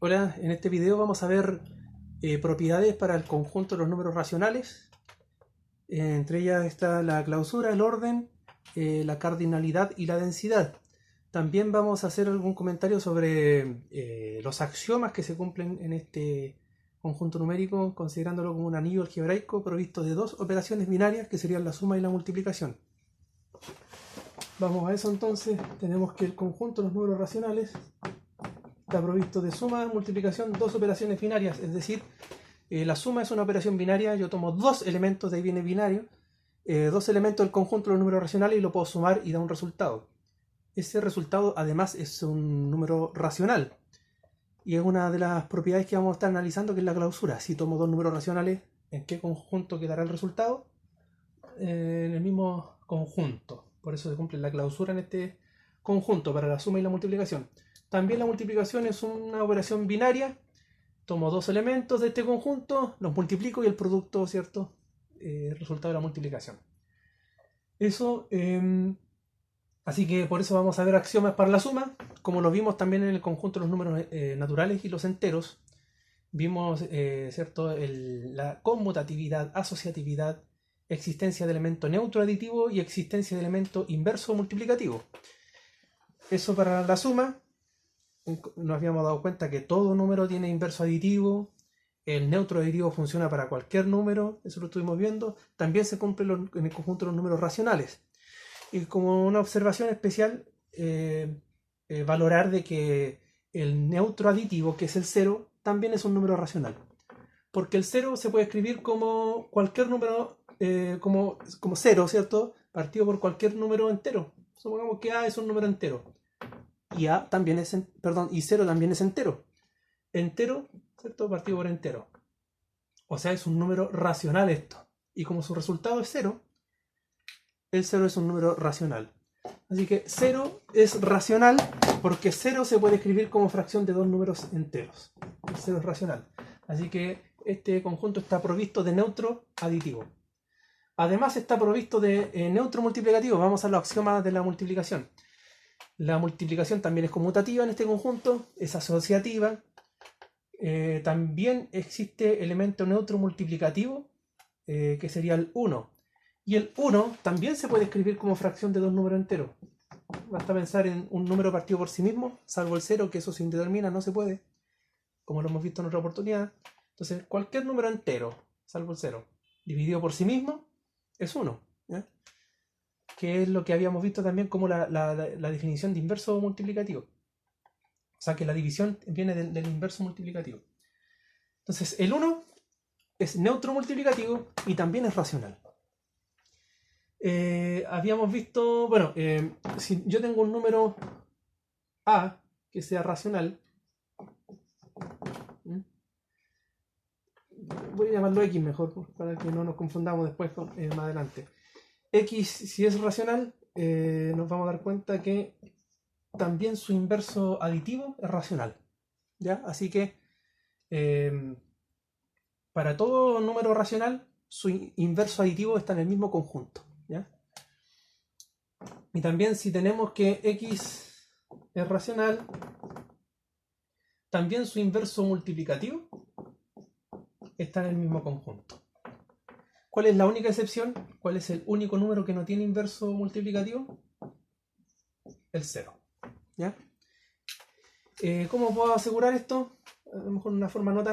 Hola, en este video vamos a ver propiedades para el conjunto de los números racionales. Entre ellas está la clausura, el orden, la cardinalidad y la densidad. También vamos a hacer algún comentario sobre los axiomas que se cumplen en este conjunto numérico, considerándolo como un anillo algebraico provisto de dos operaciones binarias que serían la suma y la multiplicación. Vamos a eso entonces. Tenemos que el conjunto de los números racionales está provisto de suma, multiplicación, dos operaciones binarias, es decir, la suma es una operación binaria, yo tomo dos elementos, de ahí viene binario, dos elementos del conjunto de los números racionales y lo puedo sumar y da un resultado. Ese resultado además es un número racional y es una de las propiedades que vamos a estar analizando, que es la clausura. Si tomo dos números racionales, ¿en qué conjunto quedará el resultado? En el mismo conjunto, por eso se cumple la clausura en este conjunto para la suma y la multiplicación. También la multiplicación es una operación binaria. Tomo dos elementos de este conjunto, los multiplico y el producto, ¿cierto? El resultado de la multiplicación. Eso, así que por eso vamos a ver axiomas para la suma, como lo vimos también en el conjunto de los números naturales y los enteros. Vimos, ¿cierto? La conmutatividad, asociatividad, existencia de elemento neutro aditivo y existencia de elemento inverso multiplicativo. Eso para la suma. Nos habíamos dado cuenta que todo número tiene inverso aditivo, el neutro aditivo funciona para cualquier número, eso lo estuvimos viendo. También se cumple en el conjunto de los números racionales. Y como una observación especial, valorar de que el neutro aditivo, que es el 0, también es un número racional. Porque el 0 se puede escribir como cualquier número, como 0, ¿cierto? Partido por cualquier número entero. Supongamos que A es un número entero. Y A también es, y 0 también es entero. Entero, ¿cierto? Partido por entero. O sea, es un número racional esto. Y como su resultado es 0, el 0 es un número racional. Así que 0 es racional porque 0 se puede escribir como fracción de dos números enteros. El 0 es racional. Así que este conjunto está provisto de neutro aditivo. Además está provisto de neutro multiplicativo. Vamos a los axiomas de la multiplicación. La multiplicación también es conmutativa en este conjunto, es asociativa. También existe elemento neutro multiplicativo, que sería el 1. Y el 1 también se puede escribir como fracción de dos números enteros. Basta pensar en un número partido por sí mismo, salvo el 0, que eso se indetermina, no se puede, como lo hemos visto en otra oportunidad. Entonces, cualquier número entero, salvo el 0, dividido por sí mismo, es 1. ¿Ya? Que es lo que habíamos visto también como la definición de inverso multiplicativo. O sea que la división viene del inverso multiplicativo. Entonces el 1 es neutro multiplicativo y también es racional. Habíamos visto, bueno, si yo tengo un número A que sea racional, voy a llamarlo X mejor, para que no nos confundamos después más adelante. X, si es racional, nos vamos a dar cuenta que también su inverso aditivo es racional. ¿Ya? Así que para todo número racional, su inverso aditivo está en el mismo conjunto. ¿Ya? Y también si tenemos que X es racional, también su inverso multiplicativo está en el mismo conjunto. ¿Cuál es la única excepción? ¿Cuál es el único número que no tiene inverso multiplicativo? El 0. ¿Ya? ¿Cómo puedo asegurar esto? A lo mejor de una forma no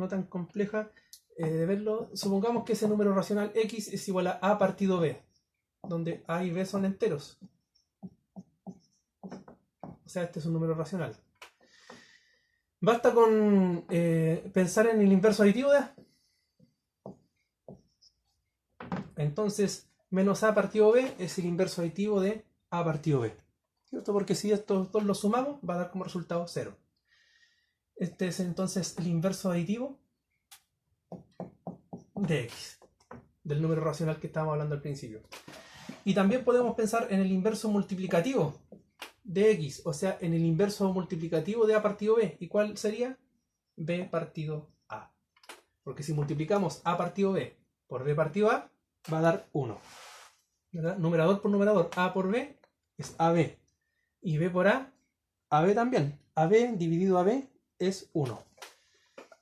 tan compleja de verlo. Supongamos que ese número racional X es igual a partido B, donde A y B son enteros. O sea, este es un número racional. Basta con pensar en el inverso aditivo de A. Entonces, menos A partido B es el inverso aditivo de A partido B. ¿Cierto? Porque si estos dos los sumamos, va a dar como resultado 0. Este es entonces el inverso aditivo de X, del número racional que estábamos hablando al principio. Y también podemos pensar en el inverso multiplicativo de X, o sea, en el inverso multiplicativo de A partido B. ¿Y cuál sería? B partido A. Porque si multiplicamos A partido B por B partido A, va a dar 1. ¿Verdad? Numerador por numerador, A por B es AB. Y B por A, AB también. AB dividido AB es 1.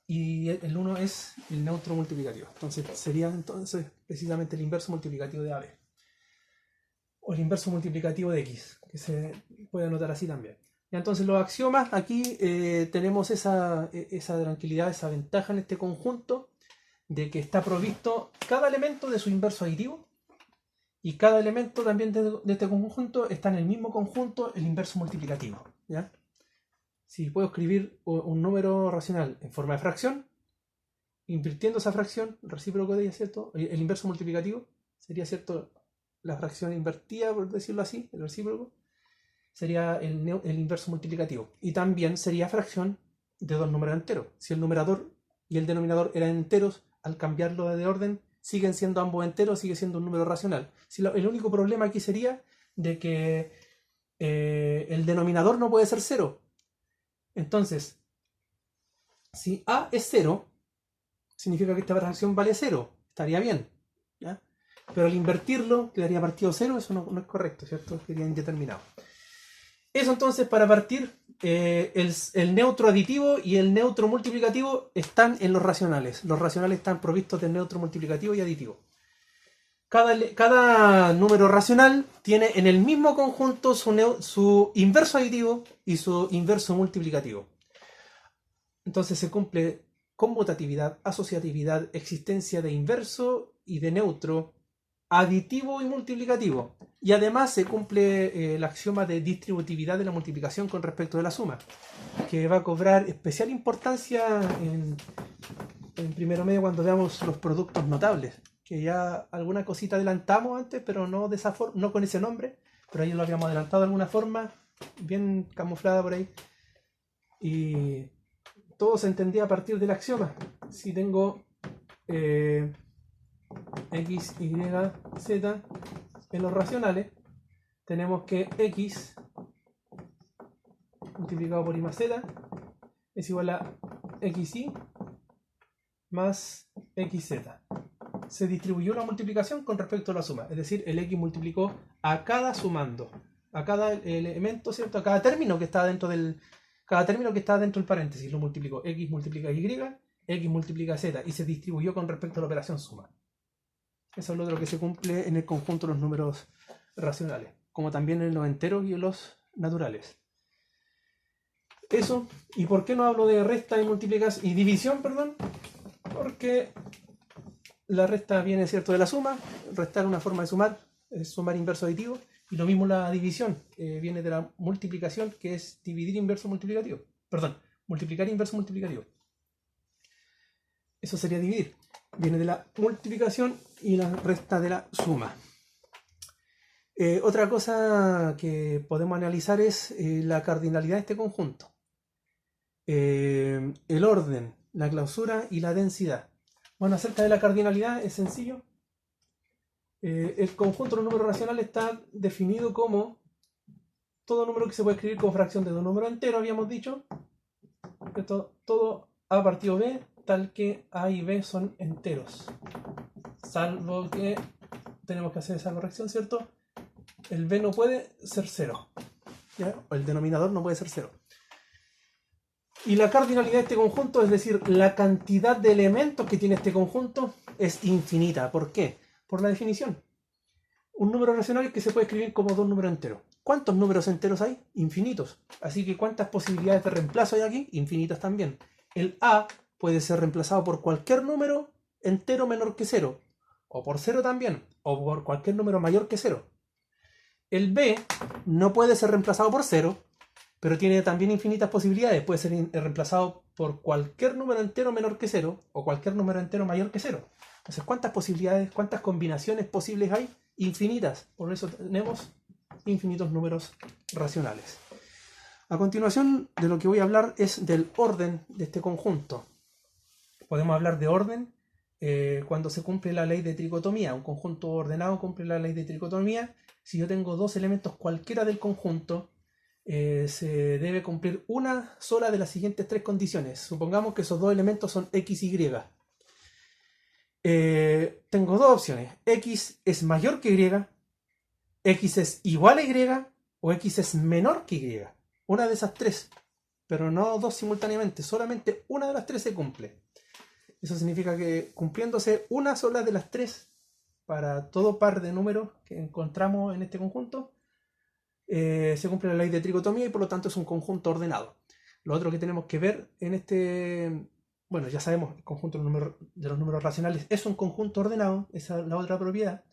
Y el 1 es el neutro multiplicativo. Entonces sería entonces precisamente el inverso multiplicativo de AB. O el inverso multiplicativo de X, que se puede anotar así también. Y entonces los axiomas, aquí tenemos esa tranquilidad, esa ventaja en este conjunto, de que está provisto cada elemento de su inverso aditivo, y cada elemento también de este conjunto está en el mismo conjunto, el inverso multiplicativo. ¿Ya? Si puedo escribir un número racional en forma de fracción, invirtiendo esa fracción, el recíproco de ella, ¿cierto? El inverso multiplicativo sería, ¿cierto?, la fracción invertida, por decirlo así, el recíproco, sería el inverso multiplicativo. Y también sería fracción de dos números enteros. Si el numerador y el denominador eran enteros, al cambiarlo de orden, siguen siendo ambos enteros, sigue siendo un número racional. El único problema aquí sería de que el denominador no puede ser 0. Entonces, si A es 0, significa que esta fracción vale 0. Estaría bien, ¿ya? Pero al invertirlo, quedaría partido 0, eso no es correcto, ¿cierto? Quedaría indeterminado. Eso entonces, para partir, el neutro aditivo y el neutro multiplicativo están en los racionales. Los racionales están provistos de neutro multiplicativo y aditivo. Cada número racional tiene en el mismo conjunto su inverso aditivo y su inverso multiplicativo. Entonces se cumple conmutatividad, asociatividad, existencia de inverso y de neutro, aditivo y multiplicativo. Y además se cumple el axioma de distributividad de la multiplicación con respecto de la suma, que va a cobrar especial importancia en primero medio cuando veamos los productos notables, que ya alguna cosita adelantamos antes, pero no de esa forma, no con ese nombre, pero ahí lo habíamos adelantado de alguna forma, bien camuflada por ahí. Y todo se entendía a partir del axioma. Si tengo x, y, z en los racionales, tenemos que x multiplicado por y más z es igual a xy más xz. Se distribuyó la multiplicación con respecto a la suma, es decir, el x multiplicó a cada sumando, a cada elemento, ¿cierto? A cada término que está dentro del paréntesis lo multiplicó. X multiplica y, x multiplica z, y se distribuyó con respecto a la operación suma. Eso es lo que se cumple en el conjunto de los números racionales, como también en los enteros y en los naturales. Eso. ¿Y por qué no hablo de resta y multiplicación y división, perdón? Porque la resta viene, ¿cierto?, de la suma. Restar una forma de sumar, es sumar inverso aditivo. Y lo mismo la división, viene de la multiplicación, que es dividir inverso multiplicativo. Perdón, multiplicar inverso multiplicativo. Eso sería dividir. Viene de la multiplicación y la resta de la suma. Otra cosa que podemos analizar es la cardinalidad de este conjunto. El orden, la clausura y la densidad. Bueno, acerca de la cardinalidad es sencillo. El conjunto de los números racionales está definido como todo número que se puede escribir como fracción de dos números enteros, habíamos dicho. Todo a partido b, tal que a y b son enteros. Salvo que tenemos que hacer esa corrección, ¿cierto? El b no puede ser 0. ¿Ya? O el denominador no puede ser 0. Y la cardinalidad de este conjunto, es decir, la cantidad de elementos que tiene este conjunto, es infinita. ¿Por qué? Por la definición. Un número racional es que se puede escribir como dos números enteros. ¿Cuántos números enteros hay? Infinitos. Así que ¿cuántas posibilidades de reemplazo hay aquí? Infinitas también. El a puede ser reemplazado por cualquier número entero menor que 0. O por 0 también. O por cualquier número mayor que 0. El b no puede ser reemplazado por 0, pero tiene también infinitas posibilidades. Puede ser reemplazado por cualquier número entero menor que 0 o cualquier número entero mayor que 0. Entonces, ¿cuántas posibilidades, cuántas combinaciones posibles hay? Infinitas. Por eso tenemos infinitos números racionales. A continuación, de lo que voy a hablar es del orden de este conjunto. Podemos hablar de orden cuando se cumple la ley de tricotomía. Un conjunto ordenado cumple la ley de tricotomía. Si yo tengo dos elementos cualquiera del conjunto, se debe cumplir una sola de las siguientes tres condiciones. Supongamos que esos dos elementos son x y y. Tengo dos opciones. X es mayor que y, x es igual a y, o x es menor que y. una de esas tres, pero no dos simultáneamente, solamente una de las tres se cumple. Eso significa que cumpliéndose una sola de las tres para todo par de números que encontramos en este conjunto, se cumple la ley de tricotomía y por lo tanto es un conjunto ordenado. Lo otro que tenemos que ver en este, bueno, ya sabemos, el conjunto de los números racionales es un conjunto ordenado, esa es la otra propiedad,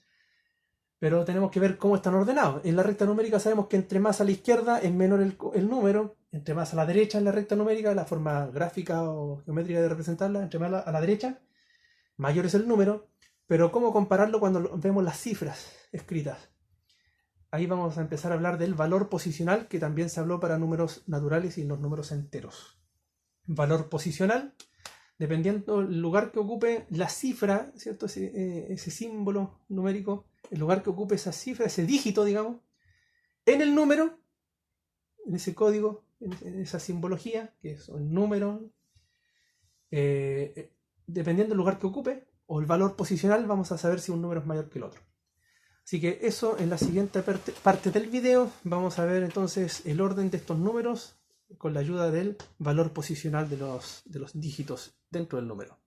pero tenemos que ver cómo están ordenados. En la recta numérica sabemos que entre más a la izquierda es menor el número, entre más a la derecha en la recta numérica, la forma gráfica o geométrica de representarla, entre más a la derecha, mayor es el número, pero ¿cómo compararlo cuando vemos las cifras escritas? Ahí vamos a empezar a hablar del valor posicional, que también se habló para números naturales y los números enteros. Valor posicional, dependiendo del lugar que ocupe la cifra, ¿cierto? Ese símbolo numérico, el lugar que ocupe esa cifra, ese dígito, digamos, en el número, en ese código, en esa simbología, que son números, dependiendo del lugar que ocupe, o el valor posicional, vamos a saber si un número es mayor que el otro. Así que eso en la siguiente parte del video vamos a ver entonces el orden de estos números con la ayuda del valor posicional de los dígitos dentro del número.